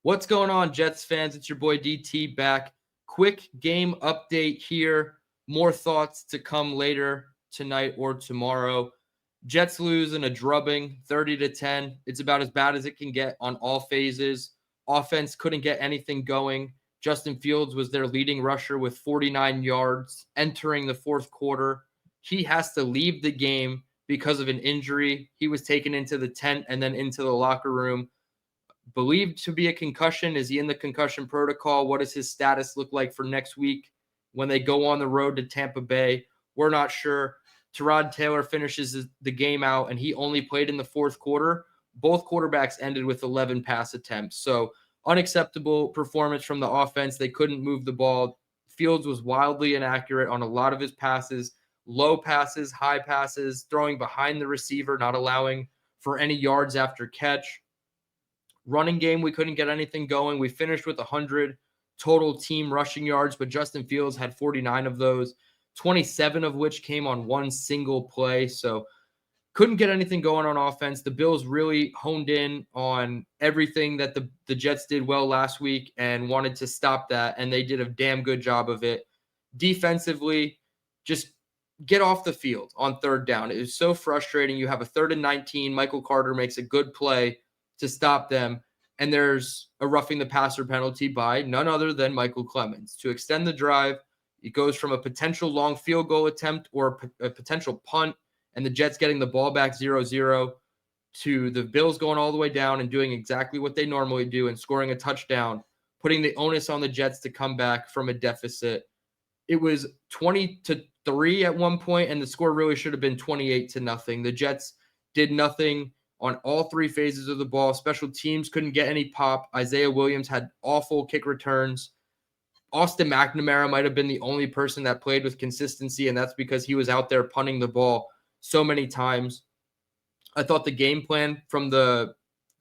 What's going on, Jets fans? It's your boy DT back. Quick game update here. More thoughts to come later tonight or tomorrow. Jets lose in a drubbing, 30-10. It's about as bad as it can get on all phases. Offense couldn't get anything going. Justin Fields was their leading rusher with 49 yards entering the fourth quarter. He has to leave the game because of an injury. He was taken into the tent and then into the locker room. Believed to be a concussion. Is he in the concussion protocol? What does his status look like for next week when they go on the road to Tampa Bay? We're not sure. Tyrod Taylor finishes the game out, and he only played in the fourth quarter. Both quarterbacks ended with 11 pass attempts. So unacceptable performance from the offense. They couldn't move the ball. Fields was wildly inaccurate on a lot of his passes, low passes, high passes, throwing behind the receiver, not allowing for any yards after catch. Running game, we couldn't get anything going. We finished with 100 total team rushing yards, but Justin Fields had 49 of those, 27 of which came on one single play. So couldn't get anything going on offense. The Bills really honed in on everything that the Jets did well last week and wanted to stop that, and they did a damn good job of it. Defensively, just get off the field on third down. It was so frustrating. You have a 3rd and 19. Michael Carter makes a good play to stop them, and there's a roughing the passer penalty by none other than Michael Clemens. To extend the drive, it goes from a potential long field goal attempt or a potential punt, and the Jets getting the ball back 0-0, to the Bills going all the way down and doing exactly what they normally do and scoring a touchdown, putting the onus on the Jets to come back from a deficit. It was 20-3 at one point, and the score really should have been 28-0. The Jets did nothing on all three phases of the ball. Special teams couldn't get any pop. Isaiah Williams had awful kick returns. Austin McNamara might have been the only person that played with consistency, and that's because he was out there punting the ball so many times. I thought the game plan from the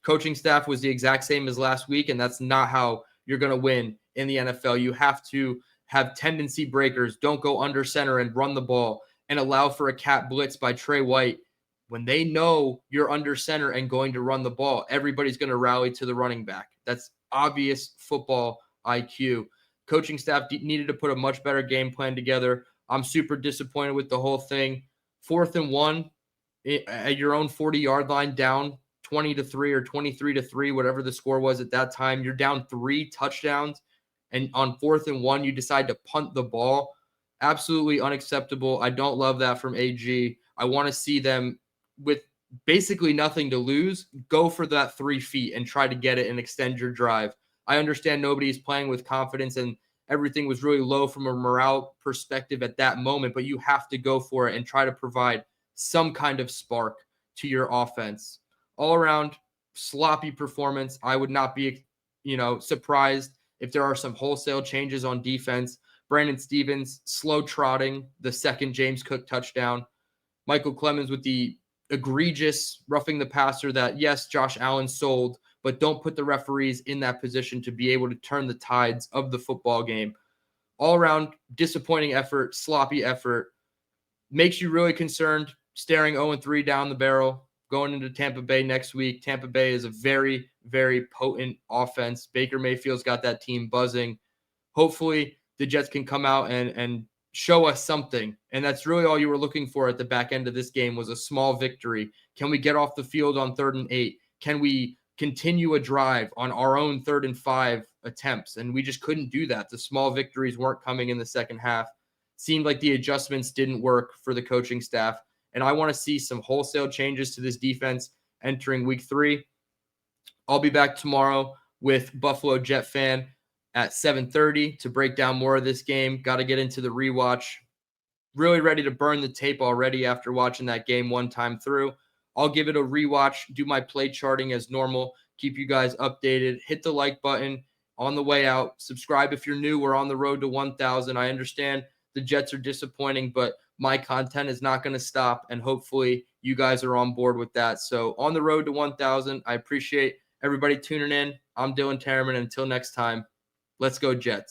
coaching staff was the exact same as last week, and that's not how you're going to win in the NFL. You have to have tendency breakers, don't go under center and run the ball, and allow for a cat blitz by Trey White. When they know you're under center and going to run the ball, everybody's going to rally to the running back. That's obvious football IQ. Coaching staff needed to put a much better game plan together. I'm super disappointed with the whole thing. 4th and 1 at your own 40-yard line, down 20-3 or 23-3, whatever the score was at that time. You're down 3 touchdowns, and on 4th and 1, you decide to punt the ball. Absolutely unacceptable. I don't love that from AG. I want to see them, with basically nothing to lose, go for that 3 feet and try to get it and extend your drive. I understand nobody's playing with confidence and everything was really low from a morale perspective at that moment, but you have to go for it and try to provide some kind of spark to your offense. All around sloppy performance. I would not be, surprised if there are some wholesale changes on defense. Brandon Stevens slow trotting the second James Cook touchdown. Michael Clemens with the egregious roughing the passer that, yes, Josh Allen sold, but don't put the referees in that position to be able to turn the tides of the football game. All around disappointing effort, sloppy effort. Makes you really concerned staring 0-3 down the barrel going into Tampa Bay next week. Tampa Bay is a very, very potent offense. Baker Mayfield's got that team buzzing. Hopefully the Jets can come out and show us something. And that's really all you were looking for at the back end of this game, was a small victory. Can we get off the field on 3rd and 8? Can we continue a drive on our own 3rd and 5 attempts? And we just couldn't do that. The small victories weren't coming in the second half. Seemed like the adjustments didn't work for the coaching staff. And I want to see some wholesale changes to this defense entering week 3. I'll be back tomorrow with Buffalo Jet Fan at 7:30 to break down more of this game. Got to get into the rewatch. Really ready to burn the tape already after watching that game one time through. I'll give it a rewatch, do my play charting as normal, keep you guys updated. Hit the like button on the way out. Subscribe if you're new. We're on the road to 1,000. I understand the Jets are disappointing, but my content is not going to stop, and hopefully you guys are on board with that. So on the road to 1,000, I appreciate everybody tuning in. I'm Dylan Terriman. Until next time, let's go Jets.